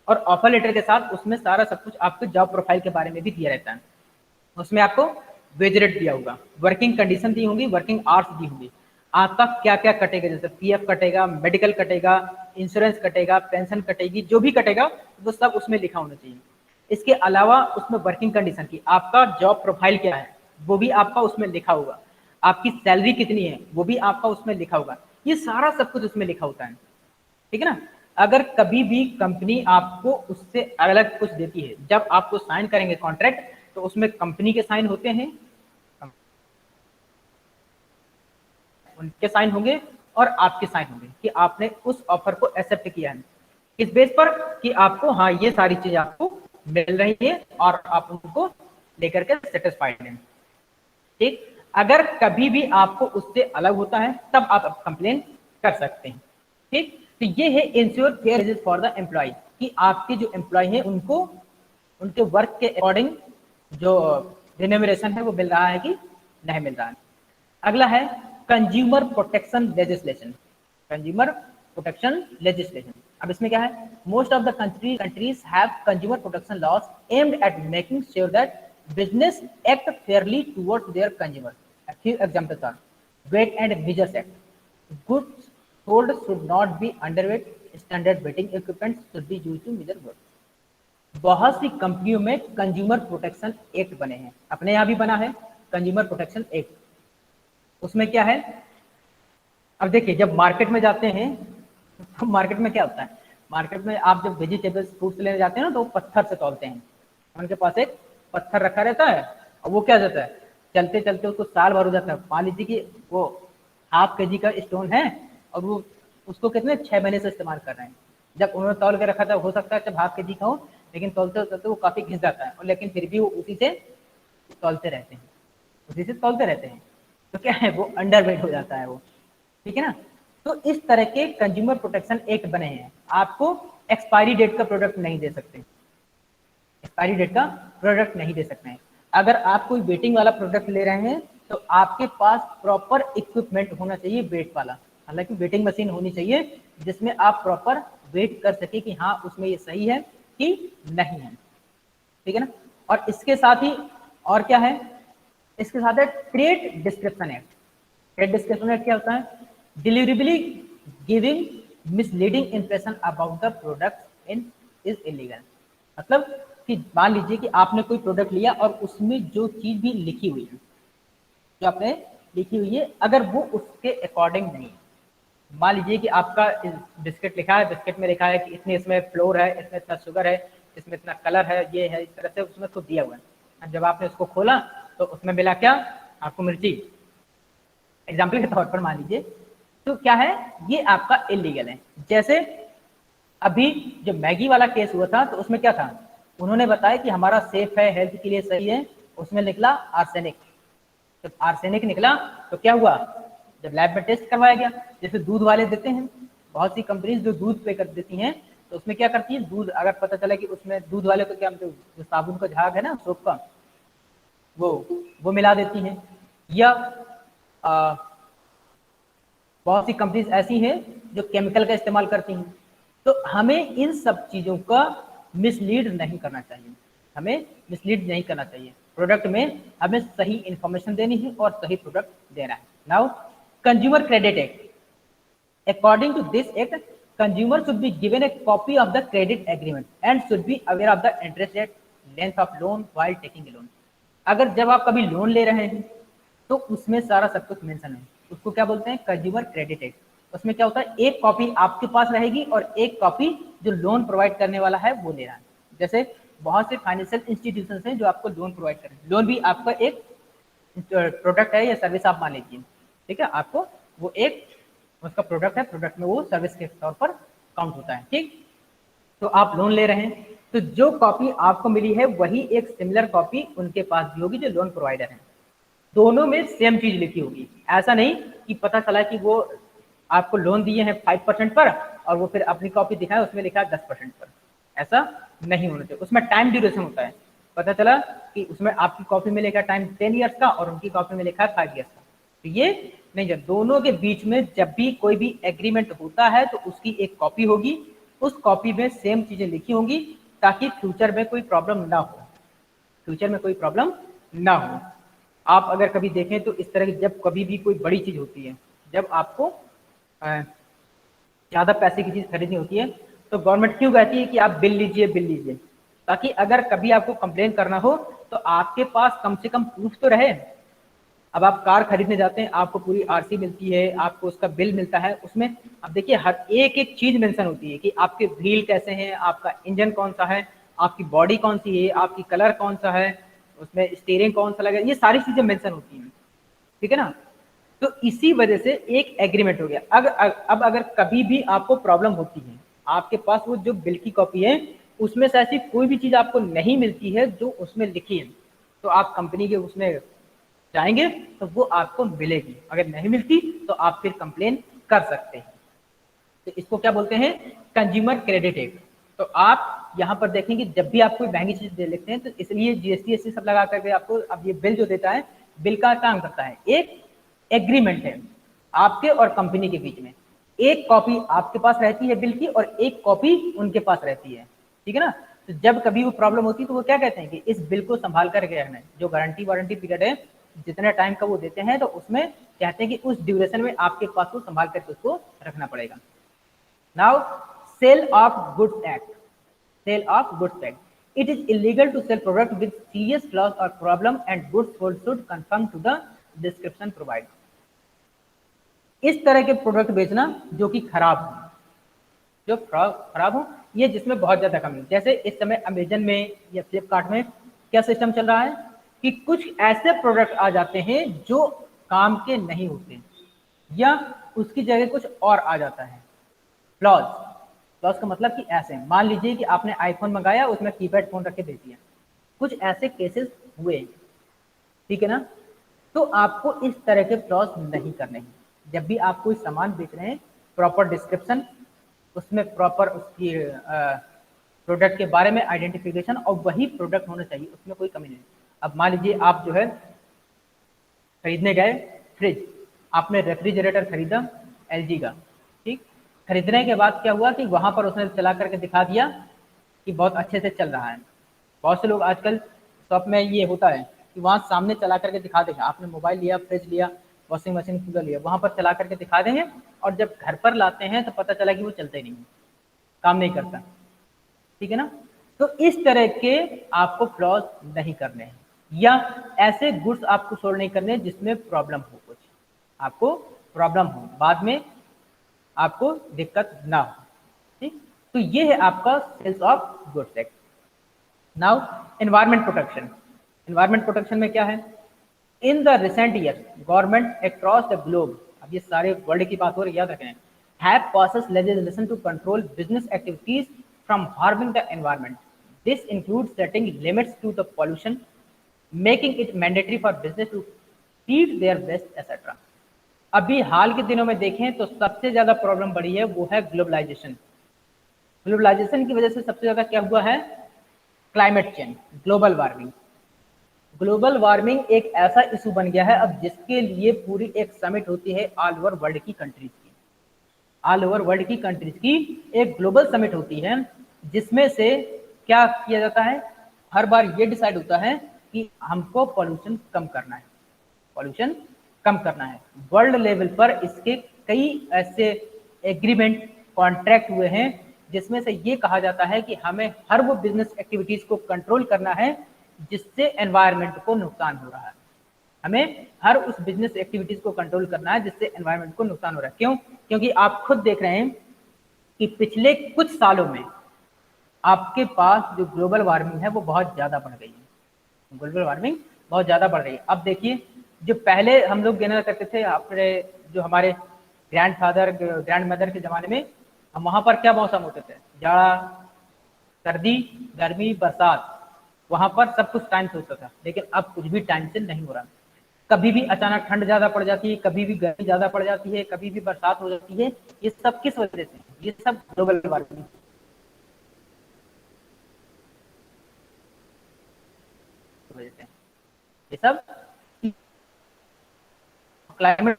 और ऑफर लेटर के साथ उसमें सारा सब कुछ आपको जॉब प्रोफाइल के बारे में भी दिया रहता है। उसमें आपको वेज रेट दिया होगा, वर्किंग कंडीशन दी होंगी, वर्किंग आवर्स दी होंगी, आपका क्या क्या कटेगा, जैसे पीएफ कटेगा, मेडिकल कटेगा, इंश्योरेंस कटेगा, पेंशन कटेगी, जो भी कटेगा वो सब उसमें लिखा होना चाहिए। इसके अलावा उसमें वर्किंग कंडीशन की, आपका जॉब प्रोफाइल क्या है वो भी आपका उसमें लिखा होगा, आपकी सैलरी कितनी है वो भी आपका उसमें लिखा होगा, ये सारा सब कुछ उसमें लिखा होता है। ठीक है ना। अगर कभी भी कंपनी आपको उससे अलग कुछ देती है, जब आपको साइन करेंगे कॉन्ट्रैक्ट तो उसमें कंपनी के साइन होते हैं, उनके साइन होंगे और आपके साइन होंगे कि आपने उस ऑफर को एक्सेप्ट किया है, इस बेस पर कि आपको हाँ ये सारी चीजें आपको मिल रही है और आप उनको लेकर के सेटिस्फाइड हैं। ठीक, अगर कभी भी आपको उससे अलग होता है तब आप कंप्लेन कर सकते हैं। ठीक। तो ये है ensure fair wages for the employ, कि आपके जो एम्प्लॉय है उनको उनके वर्क के अकॉर्डिंग जो रिन्यूमरेशन है वो मिल रहा है कि नहीं मिल रहा है। अगला है consumer protection legislation. Consumer protection legislation, अब इसमें क्या है, most of the countries have consumer protection laws aimed at making sure that business act fairly towards their consumer. A few examples are weight and measures act. Goods sold should not be underweight. Standard weighing equipment should be used to measure goods. बहुत सी कंपनियों में कंज्यूमर प्रोटेक्शन एक्ट बने हैं, अपने यहाँ भी बना है कंज्यूमर प्रोटेक्शन एक्ट। उसमें क्या है, अब देखिए जब मार्केट में जाते हैं तो मार्केट में क्या होता है, मार्केट में आप जब वेजिटेबल्स फ्रूट्स लेने जाते हैं ना तो वो पत्थर से तौलते हैं। उनके पास एक पत्थर रखा रहता है और वो क्या जाता है, चलते चलते उसको साल भर हो जाता है। मान लीजिए कि वो ½ kg का स्टोन है और वो उसको कितने 6 महीने से इस्तेमाल कर रहे हैं। जब उन्होंने तौल के रखा था, हो सकता है जब ½ kg का हो, लेकिन तौलते तौलते वो काफी घिस जाता है, और लेकिन फिर भी वो उसी से तौलते रहते हैं, उसी से तौलते रहते हैं। तो क्या है, वो अंडरवेट हो जाता है वो, ठीक है ना। तो इस तरह के कंज्यूमर प्रोटेक्शन एक्ट बने हैं। आपको एक्सपायरी डेट का प्रोडक्ट नहीं दे सकते, एक्सपायरी डेट का प्रोडक्ट नहीं दे सकते हैं। अगर आप कोई वेटिंग वाला प्रोडक्ट ले रहे हैं तो आपके पास प्रॉपर इक्विपमेंट होना चाहिए वेट वाला, हालांकि वेटिंग मशीन होनी चाहिए जिसमें आप प्रॉपर वेट कर सके कि हाँ उसमें ये सही है कि नहीं है, ठीक है ना। और इसके साथ ही और क्या है, इसके साथ है trade description act. Trade description act क्या होता है, deliberately giving misleading impression about the product in is illegal. मतलब कि मान लीजिए कि आपने कोई प्रोडक्ट लिया और उसमें जो चीज भी लिखी हुई है, जो आपने लिखी हुई है, अगर वो उसके अकॉर्डिंग नहीं, मान लीजिए कि आपका बिस्किट लिखा है, बिस्किट में लिखा है कि इतने इसमें फ्लोर है, इसमें इतना शुगर है, इसमें इतना कलर है, ये है, इस तरह से उसमें खुद दिया हुआ है। जब आपने उसको खोला तो उसमें मिला क्या, आपको मिर्ची, एग्जाम्पल के तौर पर मान लीजिए, तो क्या है, ये आपका इलीगल है। जैसे अभी जो मैगी वाला केस हुआ था तो उसमें क्या था, उन्होंने बताया कि हमारा सेफ है, हेल्थ के लिए सही है, उसमें निकला आर्सेनिक। जब आर्सेनिक निकला तो क्या हुआ, जब लैब में टेस्ट करवाया गया, जैसे दूध वाले देते हैं, बहुत सी कंपनीज जो दूध पे कर देती हैं, तो उसमें क्या करती है, दूध अगर पता चला कि उसमें दूध वाले को क्या, जो साबुन का झाग है ना सोप का, वो मिला देती हैं। या बहुत सी कंपनीज ऐसी हैं जो केमिकल का इस्तेमाल करती हैं। तो हमें इन सब चीजों का मिसलीड नहीं करना चाहिए, हमें मिसलीड नहीं करना चाहिए। प्रोडक्ट में हमें सही इंफॉर्मेशन देनी है और सही प्रोडक्ट देना है। Now consumer credit act, according to this act, consumer should be given a copy of the credit agreement and should be aware of the interest rate, length of loan while taking a loan। अगर जब आप कभी लोन ले रहे हैं तो उसमें सारा सब कुछ मेंशन है, उसको क्या बोलते हैं, कंज्यूमर क्रेडिट एक्ट। उसमें क्या होता है, एक कॉपी आपके पास रहेगी और एक कॉपी जो लोन प्रोवाइड करने वाला है वो ले रहा है। जैसे बहुत से फाइनेंशियल इंस्टीट्यूशन हैं जो आपको लोन प्रोवाइड करें, लोन भी आपका एक प्रोडक्ट है या सर्विस आप मान लीजिए, ठीक है, आपको वो एक उसका प्रोडक्ट है, प्रोडक्ट में वो सर्विस के तौर पर काउंट होता है, ठीक। तो आप लोन ले रहे हैं तो जो कॉपी आपको मिली है वही एक सिमिलर कॉपी उनके पास भी होगी जो लोन प्रोवाइडर है, दोनों में सेम चीज लिखी होगी। ऐसा नहीं कि पता चला कि वो आपको लोन दिए हैं 5% पर और वो फिर अपनी कॉपी दिखाए उसमें लिखा है 10% पर, ऐसा नहीं होना चाहिए। उसमें टाइम ड्यूरेशन होता है, पता चला कि उसमें आपकी कॉपी में लिखा टाइम 10 ईयर्स का और उनकी कॉपी में लिखा है 5 ईयर्स का, तो ये नहीं। जब दोनों के बीच में जब भी कोई भी एग्रीमेंट होता है तो उसकी एक कॉपी होगी, उस कॉपी में सेम चीजें लिखी होंगी ताकि फ्यूचर में कोई प्रॉब्लम ना हो, फ्यूचर में कोई प्रॉब्लम ना हो। आप अगर कभी देखें तो इस तरह की जब कभी भी कोई बड़ी चीज होती है, जब आपको ज्यादा पैसे की चीज खरीदनी होती है तो गवर्नमेंट क्यों कहती है कि आप बिल लीजिए, बिल लीजिए, ताकि अगर कभी आपको कंप्लेन करना हो तो आपके पास कम से कम प्रूफ तो रहे। अब आप कार खरीदने जाते हैं, आपको पूरी आरसी मिलती है, आपको उसका बिल मिलता है, उसमें अब देखिए हर एक एक चीज मेंशन होती है कि आपके व्हील कैसे हैं, आपका इंजन कौन सा है, आपकी बॉडी कौन सी है, आपकी कलर कौन सा है, उसमें स्टीयरिंग कौन सा लगा, ये सारी चीजें मेंशन होती हैं, ठीक है ना। तो इसी वजह से एक एग्रीमेंट हो गया। अब अगर कभी भी आपको प्रॉब्लम होती है, आपके पास वो जो बिल की कॉपी है उसमें से ऐसी कोई भी चीज आपको नहीं मिलती है जो उसमें लिखी है, तो आप कंपनी के उसमें जाएंगे तो वो आपको मिलेगी, अगर नहीं मिलती तो आप फिर कंप्लेन कर सकते हैं। तो इसको क्या बोलते हैं, कंज्यूमर क्रेडिट एक्ट। तो आप यहाँ पर देखेंगे जब भी आप कोई महंगी चीज दे लेते हैं तो इसलिए जीएसटी एसटी सब लगा करके आपको, अब ये बिल जो देता है, बिल का काम करता है, एक एग्रीमेंट है आपके और कंपनी के बीच में। एक कॉपी आपके पास रहती है बिल की और एक कॉपी उनके पास रहती है, ठीक है ना। तो जब कभी वो प्रॉब्लम होती है तो वो क्या कहते हैं कि इस बिल को संभाल करके रखना है, जो गारंटी वारंटी पीरियड है जितने टाइम का वो देते हैं, तो उसमें कहते हैं कि उस ड्यूरेशन में आपके पास वो संभाल करके उसको रखना पड़ेगा। Now sale of goods act, sale of goods act, it is illegal to sell product with serious flaws or problem and goods sold should conform to the description provided। इस तरह के प्रोडक्ट बेचना जो कि खराब हो, जो खराब हो, ये जिसमें बहुत ज्यादा कमी हो। जैसे इस समय अमेजन में या फ्लिपकार्ट में क्या सिस्टम चल रहा है कि कुछ ऐसे प्रोडक्ट आ जाते हैं जो काम के नहीं होते या उसकी जगह कुछ और आ जाता है। फ्लॉज, फ्लॉज का मतलब कि ऐसे, मान लीजिए कि आपने आईफोन मंगाया, उसमें कीपैड फोन रख के दे दिया, कुछ ऐसे केसेस हुए, ठीक है ना। तो आपको इस तरह के फ्लॉज नहीं करने हैं। जब भी आप कोई सामान बेच रहे हैं, प्रॉपर डिस्क्रिप्शन, उसमें प्रॉपर उसकी प्रोडक्ट के बारे में आइडेंटिफिकेशन, और वही प्रोडक्ट होना चाहिए, उसमें कोई कमी नहीं। अब मान लीजिए आप जो है खरीदने गए फ्रिज, आपने रेफ्रिजरेटर खरीदा एलजी का, ठीक, खरीदने के बाद क्या हुआ कि वहां पर उसने चला करके दिखा दिया कि बहुत अच्छे से चल रहा है। बहुत से लोग आजकल शॉप में ये होता है कि वहाँ सामने चला करके दिखा देगा, आपने मोबाइल लिया, फ्रिज लिया, वॉशिंग मशीन, कूलर लिया, वहां पर चला करके दिखा देंगे, और जब घर पर लाते हैं तो पता चला कि वो चलता ही नहीं है, काम नहीं करता, ठीक है ना। तो इस तरह के आपको फ्लॉज नहीं करने हैं, या ऐसे गुड्स आपको सोल्ड नहीं करने जिसमें प्रॉब्लम हो, कुछ आपको प्रॉब्लम हो, बाद में आपको दिक्कत ना हो, ठीक। तो ये है आपका sales of goods act. Now environment protection, environment protection में क्या है, in the recent year government across the globe, अब ये सारे वर्ल्ड की बात हो रही है, याद रखें, have passes legislation to control business activities from harming the environment. This includes setting limits to the pollution, making it mandatory for business to feed their waste, etc. अभी हाल के दिनों में देखें तो सबसे ज्यादा प्रॉब्लम बढ़ी है, वो है ग्लोबलाइजेशन। ग्लोबलाइजेशन की वजह से सबसे ज्यादा क्या हुआ है, climate change, global warming. Global warming एक ऐसा इशू बन गया है अब जिसके लिए पूरी एक समिट होती है ऑल ओवर वर्ल्ड की कंट्रीज की, ऑल ओवर वर्ल्ड की कंट्रीज की एक ग्लोबल समिट होती है, जिसमें से क्या किया जाता है, हर बार ये डिसाइड होता है कि हमको पॉल्यूशन कम करना है, पॉल्यूशन कम करना है। वर्ल्ड लेवल पर इसके कई ऐसे एग्रीमेंट, कॉन्ट्रैक्ट हुए हैं जिसमें से ये कहा जाता है कि हमें हर वो बिजनेस एक्टिविटीज को कंट्रोल करना है जिससे एनवायरनमेंट को नुकसान हो रहा है। हमें हर उस बिजनेस एक्टिविटीज को कंट्रोल करना है जिससे एनवायरनमेंट को नुकसान हो रहा है। क्यों? क्योंकि आप खुद देख रहे हैं कि पिछले कुछ सालों में आपके पास जो ग्लोबल वार्मिंग है वो बहुत ज्यादा बढ़ गई है, ग्लोबल वार्मिंग बहुत ज्यादा बढ़ रही है। अब देखिए, जो पहले हम लोग गिना करते थे, अपने जो हमारे ग्रैंड फादर, ग्रैंड मदर के जमाने में, हम वहां पर क्या मौसम होते थे, जाड़ा, सर्दी, गर्मी, बरसात, वहां पर सब कुछ टाइम से होता था। लेकिन अब कुछ भी टाइम से नहीं हो रहा, कभी भी अचानक ठंड ज्यादा पड़ जाती है, कभी भी गर्मी ज्यादा पड़ जाती है, कभी भी बरसात हो जाती है। ये सब किस वजह से? ये सब ग्लोबल वार्मिंग की वजह से, ये सब क्लाइमेट।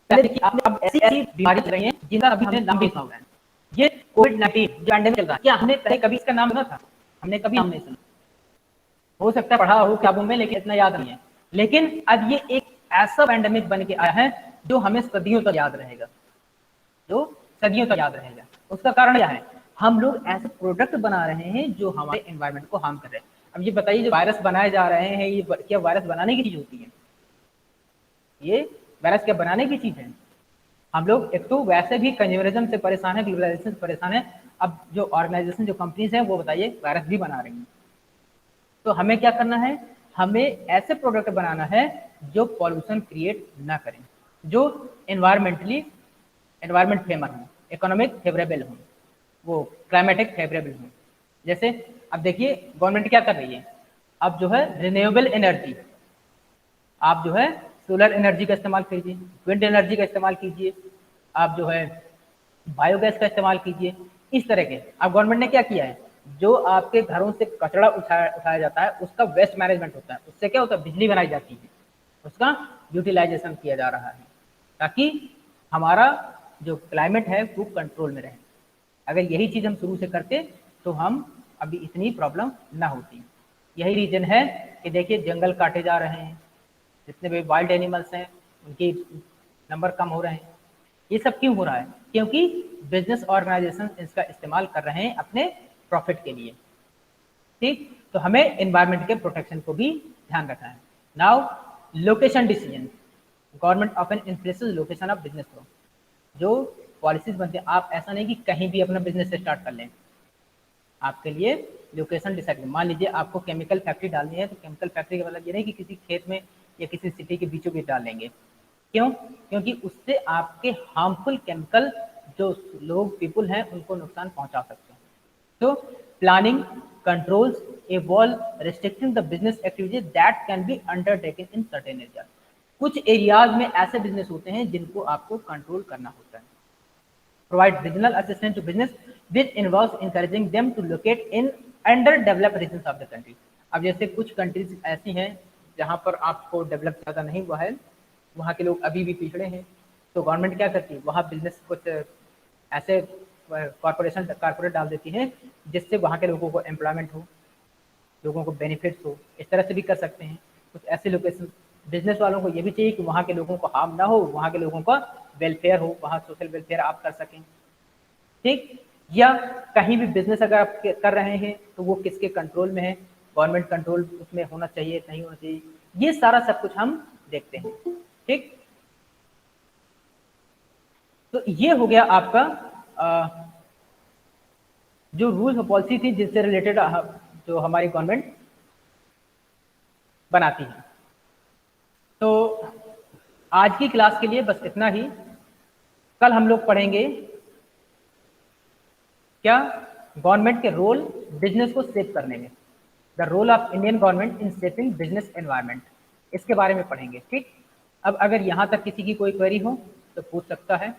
पहले देखिए, आपने अब ऐसी ऐसी बीमारी चल रही है जिनका अभी हमने नाम भी सुना हुआ है। ये कोविड-19 जो पैंडेमिक चल रहा है, क्या हमने पहले कभी इसका नाम सुना था? हमने कभी नाम नहीं सुना। हो सकता है पढ़ा हो किताबों में, लेकिन इतना याद नहीं है। लेकिन अब ये एक ऐसा पैंडेमिक बन के आया है जो हमें सदियों तक याद रहेगा, जो सदियों तक याद रहेगा। उसका कारण क्या है? हम लोग ऐसे प्रोडक्ट बना रहे हैं जो हमारे एनवायरनमेंट को हार्म कर रहे हैं। अब ये बताइए, जो वायरस बनाए जा रहे हैं, ये क्या वायरस बनाने की चीज होती है? ये वायरस क्या बनाने की चीज है? हम लोग एक तो वैसे भी कंज्यूमरिज्म से परेशान है, ग्लोबलाइजेशन से परेशान है, अब जो ऑर्गेनाइजेशन, जो कंपनीज हैं, वो बताइए वायरस भी बना रही हैं। तो हमें क्या करना है? हमें ऐसे प्रोडक्ट बनाना है जो पॉल्यूशन क्रिएट ना करें, जो एनवायरमेंट फेवर हो, इकोनॉमिक फेवरेबल हो, वो क्लाइमेटिक फेवरेबल हो। जैसे अब देखिए, गवर्नमेंट क्या कर रही है, अब जो है रिन्यूएबल एनर्जी, आप जो है सोलर एनर्जी का इस्तेमाल कीजिए, विंड एनर्जी का इस्तेमाल कीजिए, आप जो है बायोगैस का इस्तेमाल कीजिए। इस तरह के अब गवर्नमेंट ने क्या किया है, जो आपके घरों से कचरा उठाया जाता है उसका वेस्ट मैनेजमेंट होता है, उससे क्या होता है बिजली बनाई जाती है, उसका यूटिलाइजेशन किया जा रहा है ताकि हमारा जो क्लाइमेट है वो कंट्रोल में रहे। अगर यही चीज़ हम शुरू से करते तो हम अभी इतनी प्रॉब्लम ना होती। यही रीज़न है कि देखिए जंगल काटे जा रहे हैं, जितने भी वाइल्ड एनिमल्स हैं उनके नंबर कम हो रहे हैं। ये सब क्यों हो रहा है? क्योंकि बिजनेस ऑर्गेनाइजेशन इसका इस्तेमाल कर रहे हैं अपने प्रॉफिट के लिए। ठीक, तो हमें एनवायरनमेंट के प्रोटेक्शन को भी ध्यान रखना है। Now location decision, government often influences location of business growth. जो पॉलिसीज बनती है, आप ऐसा नहीं कि कहीं भी अपना बिजनेस स्टार्ट कर लें, आपके लिए लोकेशन डिसाइड। मान लीजिए आपको केमिकल फैक्ट्री डालनी है, तो केमिकल फैक्ट्री का मतलब ये नहीं कि किसी खेत में या किसी सिटी के बीचों बीच डाल लेंगे। क्यों? क्योंकि उससे आपके हार्मफुल केमिकल जो लोग पीपुल हैं उनको नुकसान पहुंचा सकते हैं। तो planning controls evolve restricting the business activities that can be undertaken in certain areas. कुछ एरियाज में ऐसे बिजनेस होते हैं जिनको आपको कंट्रोल करना होता है। Provide regional assistance to business which involves encouraging them to locate in underdeveloped regions of the country। अब जैसे कुछ कंट्रीज ऐसी हैं जहाँ पर आपको डेवलप ज़्यादा नहीं हुआ है, वहाँ के लोग अभी भी पिछड़े हैं, तो गवर्नमेंट क्या करती है वहाँ बिजनेस कुछ ऐसे कारपोरेट डाल देती है जिससे वहाँ के लोगों को एम्प्लॉयमेंट हो, लोगों को बेनिफिट्स हो। इस तरह से भी कर सकते हैं। कुछ ऐसे लोकेशन बिजनेस वालों को ये भी चाहिए कि वहाँ के लोगों को हार्म ना हो, वहाँ के लोगों का वेलफेयर हो, वहाँ सोशल वेलफेयर आप कर सकें। ठीक, या कहीं भी बिजनेस अगर आप कर रहे हैं तो वो किसके कंट्रोल में है, गवर्नमेंट कंट्रोल उसमें होना चाहिए नहीं होना चाहिए, ये सारा सब कुछ हम देखते हैं। ठीक, तो ये हो गया आपका जो रूल्स और पॉलिसी थी जिससे रिलेटेड जो हमारी गवर्नमेंट बनाती है। तो आज की क्लास के लिए बस इतना ही। कल हम लोग पढ़ेंगे क्या, गवर्नमेंट के रोल बिजनेस को सेव करने में, the role of Indian government in saving business environment, इसके बारे में पढ़ेंगे। ठीक, अब अगर यहाँ तक किसी की कोई क्वेरी हो तो पूछ सकता है।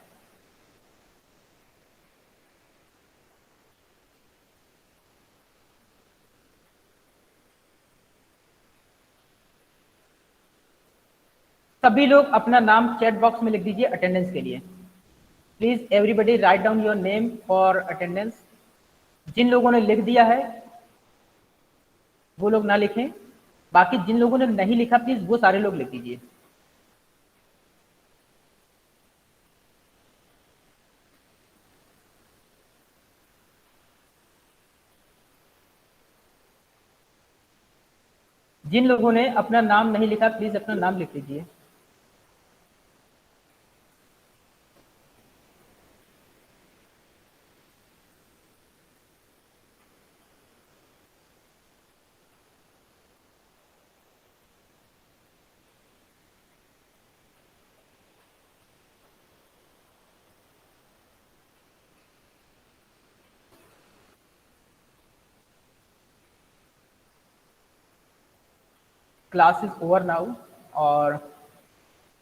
सभी लोग अपना नाम चैट बॉक्स में लिख दीजिए अटेंडेंस के लिए। Please everybody write down your name for attendance. जिन लोगों ने लिख दिया है वो लोग ना लिखें, बाकी जिन लोगों ने नहीं लिखा प्लीज वो सारे लोग लिख दीजिए। जिन लोगों ने अपना नाम नहीं लिखा प्लीज अपना नाम लिख लीजिए। क्लास इज ओवर नाउ, और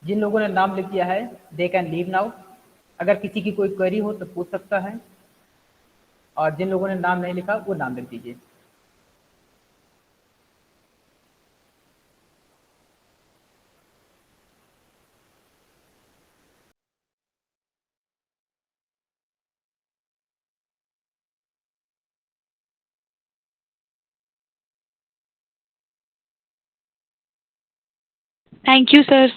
जिन लोगों ने नाम लिख दिया है दे कैन लीव नाउ। अगर किसी की कोई क्वेरी हो तो पूछ सकता है, और जिन लोगों ने नाम नहीं लिखा वो नाम लिख दीजिए। Thank you sir.